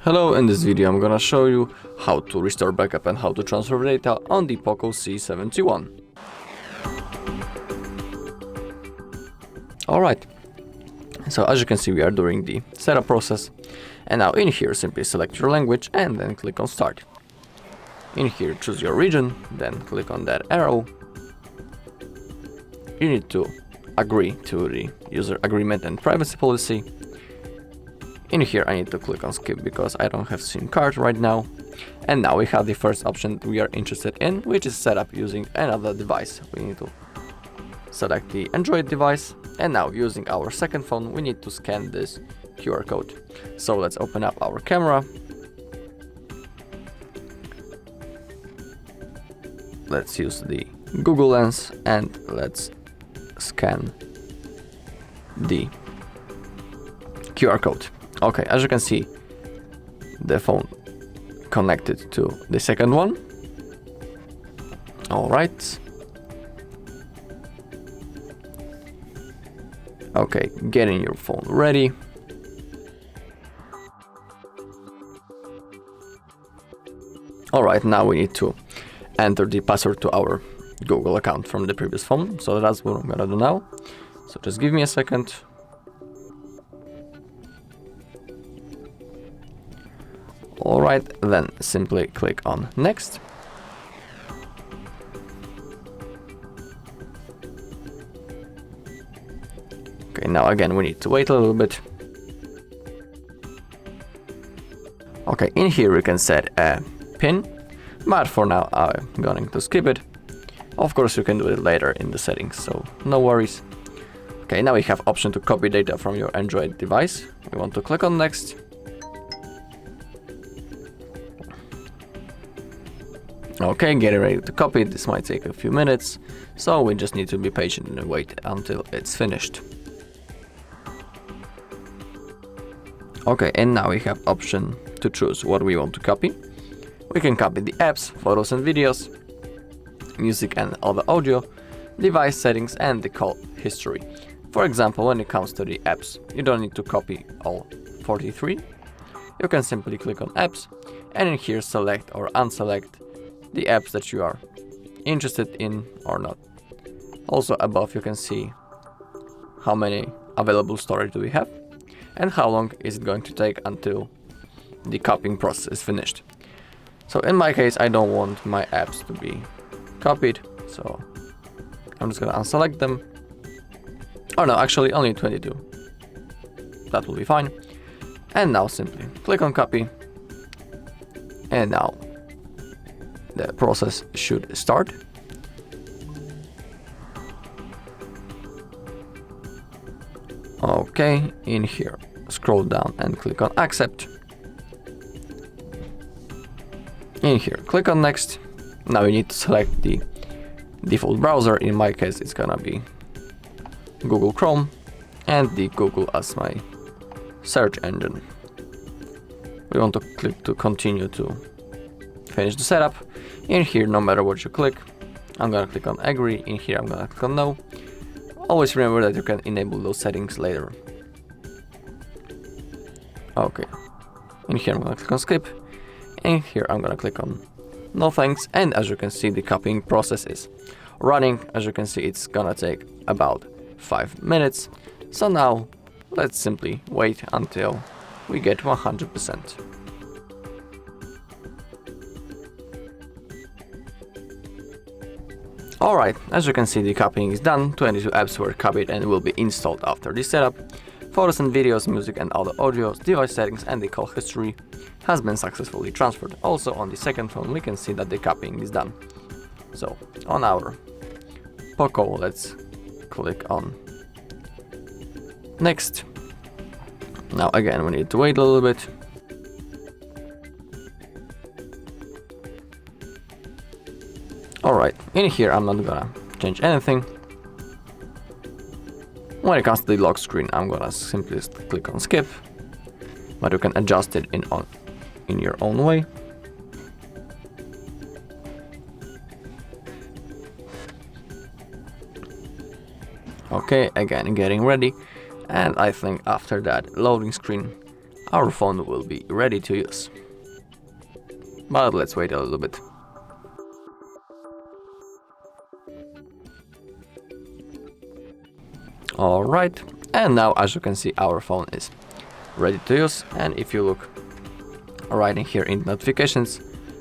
Hello, in this video I'm gonna show you how to restore backup and how to transfer data on the POCO C71. Alright, so as you can see we are doing the setup process, and now in here simply select your language and then click on start. In here choose your region, then click on that arrow. You need to agree to the user agreement and privacy policy. In here I need to click on skip because I don't have SIM card right now. And now we have the first option we are interested in, which is setup using another device. We need to select the Android device, and now using our second phone we need to scan this QR code. So let's open up our camera. Let's use the Google Lens and let's scan the QR code. Okay, as you can see, the phone connected to the second one. All right. Okay, getting your phone ready. All right, now we need to enter the password to our Google account from the previous phone. So that's what I'm gonna do now. So just give me a second. Alright, then simply click on next. Okay, now again we need to wait a little bit. Okay, in here we can set a pin, but for now I'm going to skip it. Of course you can do it later in the settings, so no worries. Okay, now we have option to copy data from your Android device. We want to click on next. Okay, getting ready to copy. This might take a few minutes, so we just need to be patient and wait until it's finished. Okay, and now we have option to choose what we want to copy. We can copy the apps, photos and videos, music and other audio, device settings and the call history. For example, when it comes to the apps, you don't need to copy all 43. You can simply click on apps and in here select or unselect the apps that you are interested in or not. Also above you can see how many available storage do we have and how long is it going to take until the copying process is finished. So in my case I don't want my apps to be copied, so I'm just gonna unselect them. Oh no, actually only 22. That will be fine. And now simply click on copy, and now the process should start. Okay, in here scroll down and click on accept. In here click on next. Now you need to select the default browser. In my case it's gonna be Google Chrome and the Google as my search engine. We want to click to continue to finish the setup. In here, no matter what you click, I'm gonna click on agree. In here I'm gonna click on no. Always remember that you can enable those settings later. Okay, in here I'm gonna click on skip. In here I'm gonna click on no thanks, and as you can see the copying process is running. As you can see it's gonna take about 5 minutes. So now let's simply wait until we get 100%. Alright, as you can see the copying is done. 22 apps were copied and will be installed after this setup. Photos and videos, music and other audios, device settings and the call history has been successfully transferred. Also on the second phone we can see that the copying is done. So on our POCO let's click on next. Now again we need to wait a little bit. Alright, in here I'm not gonna change anything. When it comes to the lock screen I'm gonna simply click on skip, but you can adjust it in your own way. Okay, again getting ready, and I think after that loading screen our phone will be ready to use. But let's wait a little bit. Alright, and now as you can see, our phone is ready to use, and if you look right in here in notifications,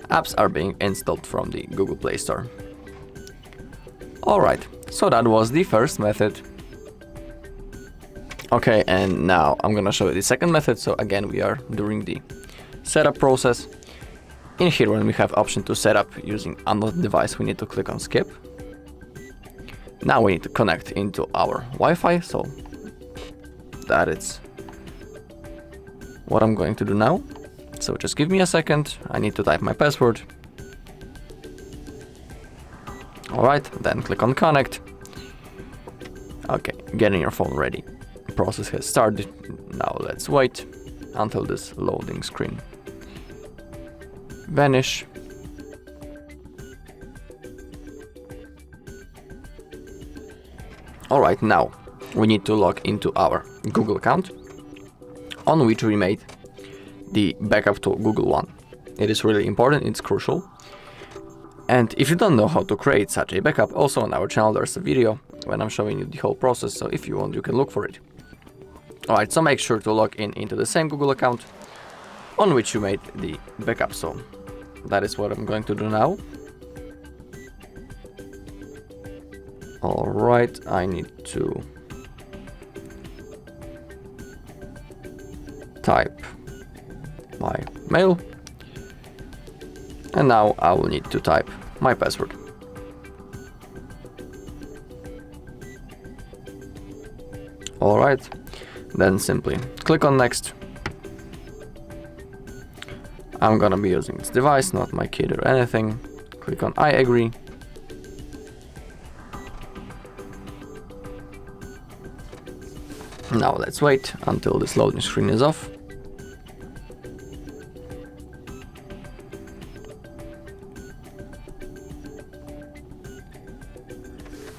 apps are being installed from the Google Play Store. Alright, so that was the first method. Okay, and now I'm gonna show you the second method. So again, we are during the setup process. In here, when we have option to set up using another device, we need to click on skip. Now we need to connect into our Wi-Fi, so that is what I'm going to do now. So just give me a second, I need to type my password. Alright, then click on connect. Okay, getting your phone ready. The process has started. Now let's wait until this loading screen vanish. Alright, now we need to log into our Google account on which we made the backup to Google One. It is really important, it's crucial. And if you don't know how to create such a backup, also on our channel there's a video when I'm showing you the whole process, so if you want you can look for it. Alright, so make sure to log in into the same Google account on which you made the backup, so that is what I'm going to do now. Alright, I need to type my mail, and now I will need to type my password. Alright, then simply click on next. I'm gonna be using this device, not my kid or anything. Click on I agree. Now let's wait until this loading screen is off.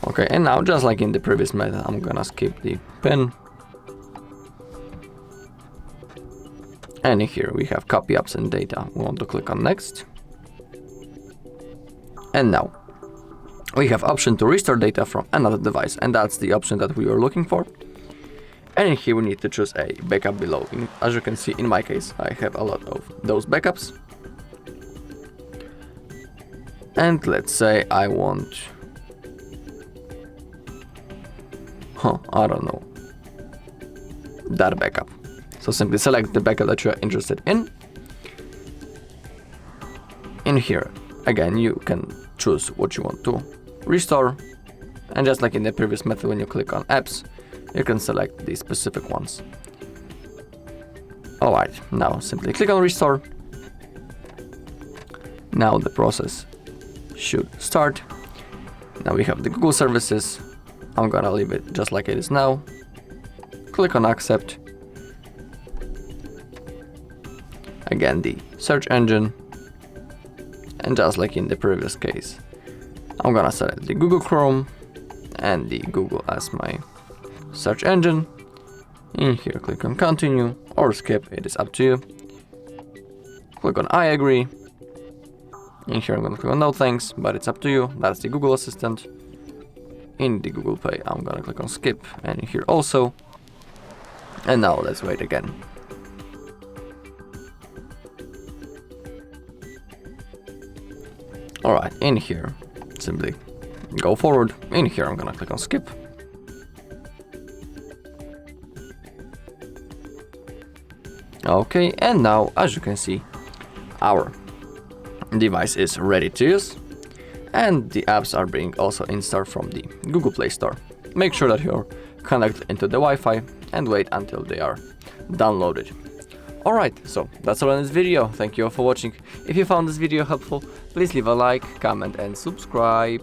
Okay, and now just like in the previous method, I'm gonna skip the pin. And here we have copy apps and data. We want to click on next. And now we have option to restore data from another device, and that's the option that we were looking for. And in here we need to choose a backup below. As you can see, in my case, I have a lot of those backups. And let's say I want, I don't know, that backup. So simply select the backup that you are interested in. In here, again, you can choose what you want to restore. And just like in the previous method, when you click on apps, you can select the specific ones. Alright, now simply click on restore. Now the process should start. Now we have the Google services. I'm gonna leave it just like it is now. Click on accept. Again, the search engine. And just like in the previous case, I'm gonna select the Google Chrome and the Google as my search engine. In here, click on continue or skip, it is up to you. Click on I agree. In here, I'm gonna click on no thanks, but it's up to you. That's the Google Assistant. In the Google Pay, I'm gonna click on skip, and in here also. And now let's wait again. Alright, in here, simply go forward. In here, I'm gonna click on skip. Okay, and now, as you can see, our device is ready to use, and the apps are being also installed from the Google Play Store. Make sure that you're connected into the Wi-Fi and wait until they are downloaded. Alright, so that's all in this video. Thank you all for watching. If you found this video helpful, please leave a like, comment and subscribe.